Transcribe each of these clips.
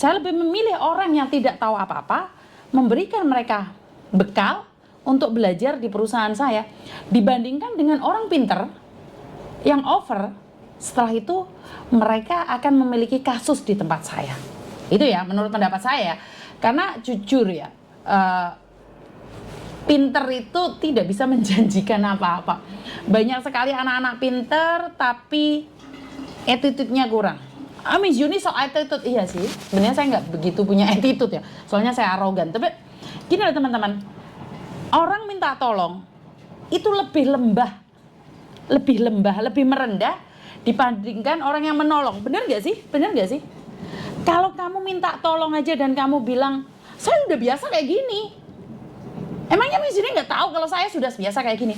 Saya lebih memilih orang yang tidak tahu apa-apa, memberikan mereka bekal untuk belajar di perusahaan saya, dibandingkan dengan orang pinter yang over. Setelah itu mereka akan memiliki kasus di tempat saya. Itu ya menurut pendapat saya. Karena jujur ya, pinter itu tidak bisa menjanjikan apa-apa. Banyak sekali anak-anak pinter tapi attitude-nya kurang. Miss Yuni so attitude, iya sih. Sebenarnya saya nggak begitu punya attitude ya. Soalnya saya arogan. Tapi gini loh teman-teman, orang minta tolong itu lebih lembah, lebih merendah dibandingkan orang yang menolong. Bener nggak sih? Bener nggak sih? Kalau kamu minta tolong aja dan kamu bilang, saya udah biasa kayak gini. Emangnya Miss Yuni nggak tahu kalau saya sudah biasa kayak gini?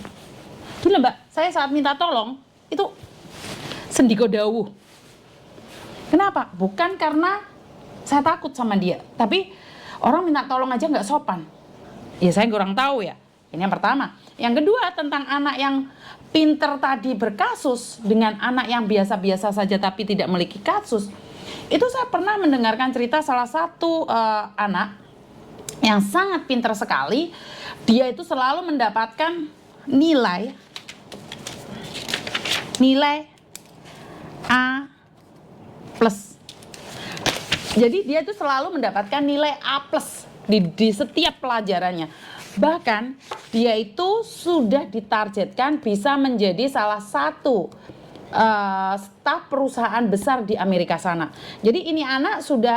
Gila mbak, saya saat minta tolong itu sendiko dawuh. Kenapa? Bukan karena saya takut sama dia, tapi orang minta tolong aja nggak sopan. Ya saya kurang tahu ya. Ini yang pertama. Yang kedua tentang anak yang pinter tadi berkasus dengan anak yang biasa-biasa saja tapi tidak memiliki kasus. Itu saya pernah mendengarkan cerita salah satu anak yang sangat pinter sekali. Dia itu selalu mendapatkan nilai A plus. Jadi dia itu selalu mendapatkan nilai A plus di setiap pelajarannya. Bahkan dia itu sudah ditargetkan bisa menjadi salah satu staf perusahaan besar di Amerika sana. Jadi ini anak sudah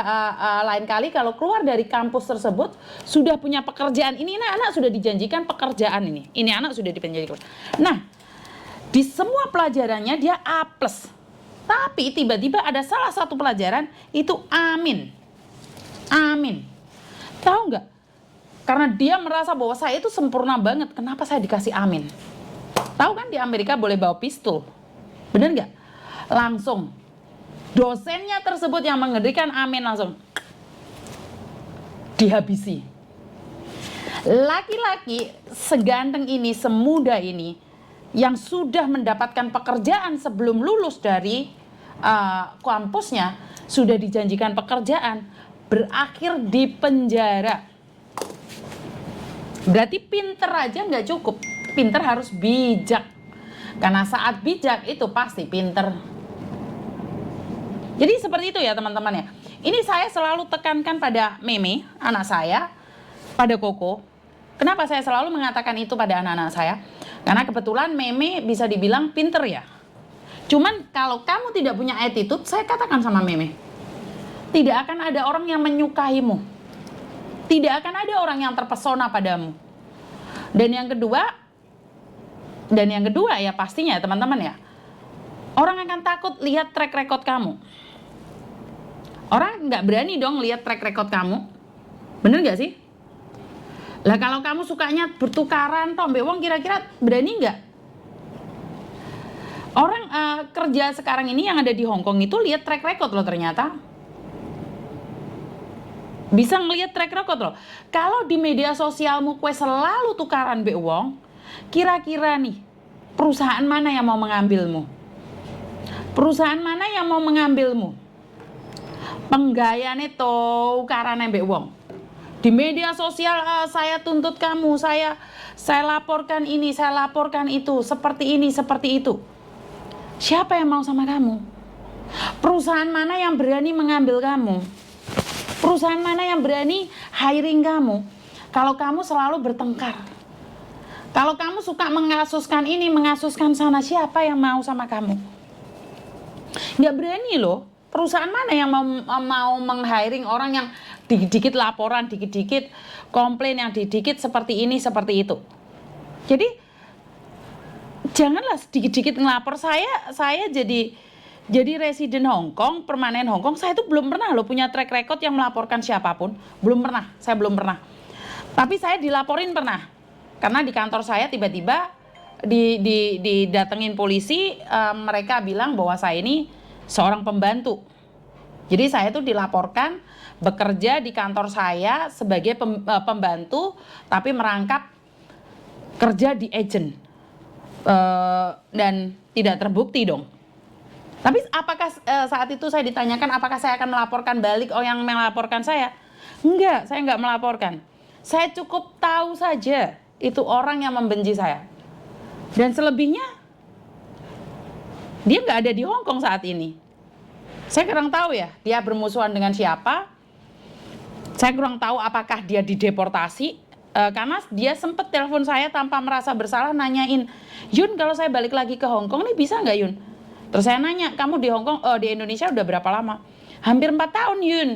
lain kali kalau keluar dari kampus tersebut sudah punya pekerjaan. Ini anak sudah dijanjikan pekerjaan ini. Ini anak sudah dijanjikan. Nah, di semua pelajarannya dia A plus. Tapi tiba-tiba ada salah satu pelajaran itu amin. Tahu nggak? Karena dia merasa bahwa saya itu sempurna banget. Kenapa saya dikasih amin? Tahu kan di Amerika boleh bawa pistol. Bener nggak? Langsung dosennya tersebut yang mengerikan amin langsung dihabisi. Laki-laki seganteng ini, semuda ini, yang sudah mendapatkan pekerjaan sebelum lulus dari kampusnya, sudah dijanjikan pekerjaan, berakhir di penjara. Berarti pinter aja nggak cukup, pinter harus bijak. Karena saat bijak itu pasti pinter. Jadi seperti itu ya teman-teman ya. Ini saya selalu tekankan pada Meme, anak saya, pada Koko. Kenapa saya selalu mengatakan itu pada anak-anak saya? Karena kebetulan Meme bisa dibilang pinter ya. Cuman kalau kamu tidak punya attitude, saya katakan sama Meme, tidak akan ada orang yang menyukaimu. Tidak akan ada orang yang terpesona padamu. Dan yang kedua ya pastinya teman-teman ya, orang akan takut lihat track record kamu. Orang nggak berani dong lihat track record kamu. Bener nggak sih? Lah kalau kamu sukanya bertukaran tombe wong, kira-kira berani nggak? Orang kerja sekarang ini yang ada di Hong Kong itu lihat track record loh ternyata. Bisa ngelihat track record loh. Kalau di media sosialmu kue selalu tukaran be wong, kira-kira nih perusahaan mana yang mau mengambilmu? Perusahaan mana yang mau mengambilmu? Penggayane tukaran be wong. Di media sosial saya tuntut kamu, saya laporkan ini, saya laporkan itu, seperti ini, seperti itu. Siapa yang mau sama kamu? Perusahaan mana yang berani mengambil kamu? Perusahaan mana yang berani hiring kamu? Kalau kamu selalu bertengkar, kalau kamu suka mengasuskan ini, mengasuskan sana, siapa yang mau sama kamu? Nggak berani loh. Perusahaan mana yang mau meng-hiring orang yang dikit-dikit laporan, dikit-dikit komplain, yang dikit-dikit seperti ini, seperti itu. Jadi janganlah dikit-dikit ngelapor. Saya jadi residen Hong Kong, permanen Hong Kong, saya itu belum pernah loh punya track record yang melaporkan siapapun. Belum pernah, saya belum pernah. Tapi saya dilaporin pernah. Karena di kantor saya tiba-tiba didatengin polisi, mereka bilang bahwa saya ini seorang pembantu. Jadi saya tuh dilaporkan bekerja di kantor saya sebagai pembantu, tapi merangkap kerja di agent. Dan tidak terbukti dong. Tapi apakah saat itu saya ditanyakan apakah saya akan melaporkan balik yang melaporkan saya? Enggak, saya enggak melaporkan. Saya cukup tahu saja itu orang yang membenci saya. Dan selebihnya, dia nggak ada di Hong Kong saat ini. Saya kurang tahu ya, dia bermusuhan dengan siapa. Saya kurang tahu apakah dia dideportasi. Karena dia sempat telepon saya tanpa merasa bersalah nanyain, Yun kalau saya balik lagi ke Hong Kong nih bisa nggak Yun? Terus saya nanya, kamu di Hong Kong, di Indonesia udah berapa lama? Hampir 4 tahun Yun.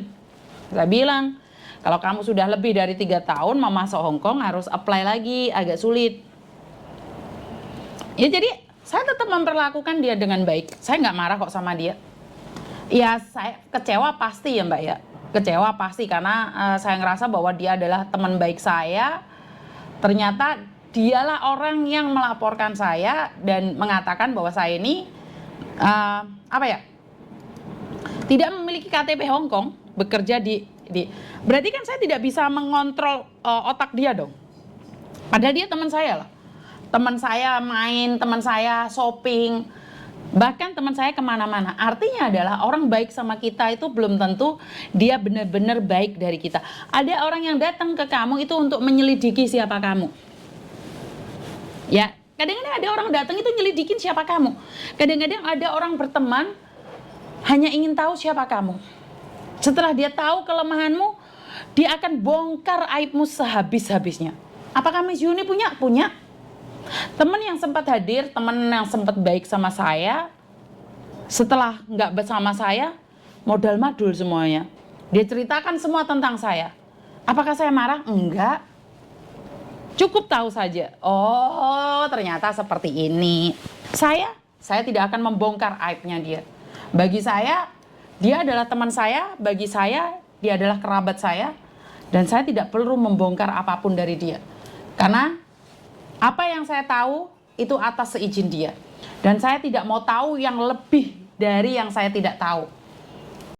Saya bilang, kalau kamu sudah lebih dari 3 tahun mau masuk Hong Kong harus apply lagi, agak sulit. Ya jadi saya tetap memperlakukan dia dengan baik. Saya nggak marah kok sama dia. Ya saya kecewa pasti ya Mbak ya. Kecewa pasti karena saya ngerasa bahwa dia adalah teman baik saya. Ternyata dialah orang yang melaporkan saya dan mengatakan bahwa saya ini tidak memiliki KTP Hong Kong, bekerja di berarti kan saya tidak bisa mengontrol otak dia dong. Padahal dia teman saya lah. Teman saya main, teman saya shopping, bahkan teman saya kemana-mana. Artinya adalah orang baik sama kita itu belum tentu dia benar-benar baik dari kita. Ada orang yang datang ke kamu itu untuk menyelidiki siapa kamu. Ya, kadang-kadang ada orang datang itu nyelidikin siapa kamu. Kadang-kadang ada orang berteman hanya ingin tahu siapa kamu. Setelah dia tahu kelemahanmu, dia akan bongkar aibmu sehabis-habisnya. Apakah Miss Yuni punya? Punya. Teman yang sempat hadir, teman yang sempat baik sama saya, setelah nggak bersama saya, modal madul semuanya. Dia ceritakan semua tentang saya. Apakah saya marah? Enggak. Cukup tahu saja. Oh, ternyata seperti ini. Saya tidak akan membongkar aibnya dia. Bagi saya, dia adalah teman saya. Bagi saya, dia adalah kerabat saya. Dan saya tidak perlu membongkar apapun dari dia. Karena apa yang saya tahu itu atas seizin dia. Dan saya tidak mau tahu yang lebih dari yang saya tidak tahu.